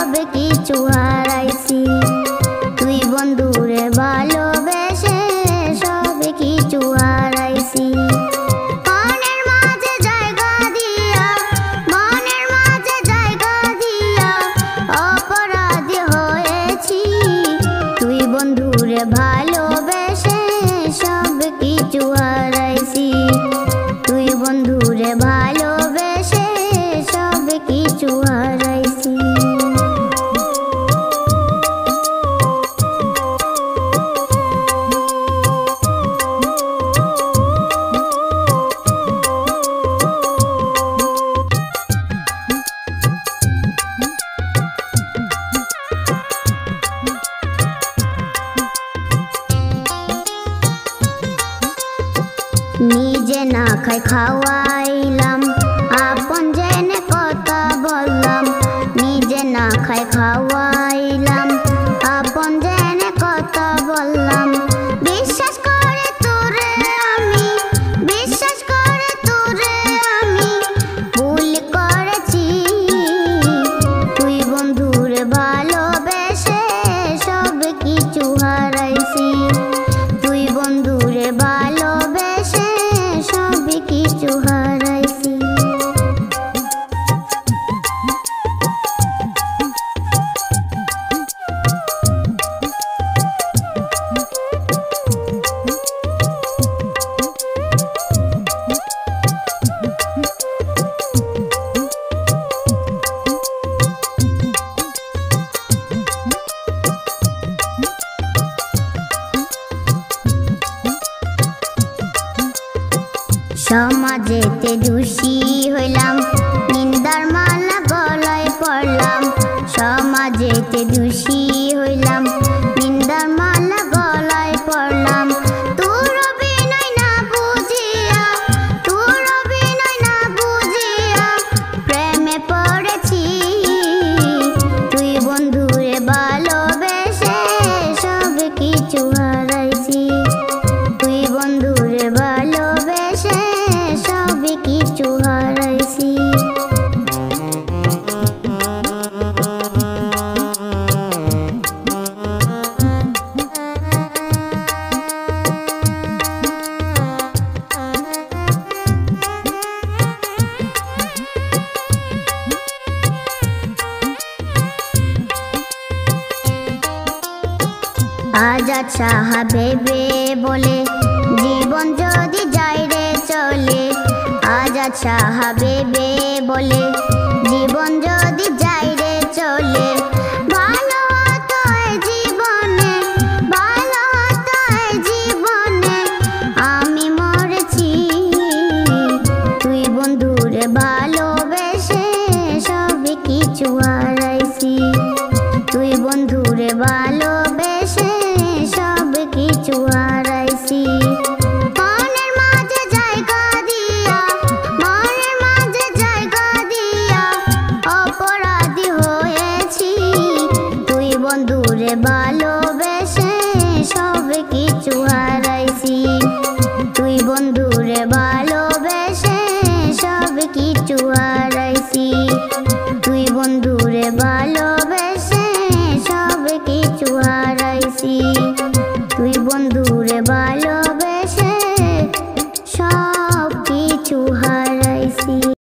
সব কিছু হারাইছি। তুই বন্ধুরে ভালোবেসে সব কিছু হারাইছি। মনের মাঝে জায়গা দিয়া, মনের মাঝে জায়গা দিয়া অপরাধী হয়েছি। তুই বন্ধুরে ভালোবেসে সব কিছু হারাইছি। তুই বন্ধুরে ভালোবেসে সব কিছু হারাইছি। নিজে না খাই খাওয়াইলাম, আপন জেনে কথা বললাম। নিজে না খাই খাওয়াইলাম, আপন জেনে কথা বললাম। বিশ্বাস করে তোরে আমি, বিশ্বাস করে তোরে আমি ভুল করেছি। তুই বন্ধুরে ভালোবেসে সব কিছু হারাইছি। তুই বন্ধুরে ভালোবেসে সব কিছু হারাইছি। সমাজেতে দোষী হইলাম, নিন্দার মালা গলায় পড়লাম। সমাজেতে দোষী হইলাম, নিন্দার মালা গলায় পড়লাম। তোর অভিনয় না বুঝিয়া, তোর অভিনয় না বুঝিয়া প্রেমে পড়েছি। তুই বন্ধুরে ভালোবেসে সব কিছু হারাইছি। তুই বন্ধুরে ভালোবেসে সব কিছু হারাইছি। আজাদ শাহ ভেবে বলে জীবন যদি যায় রে চলে। আজাদ শাহ ভেবে বলে জীবন যদি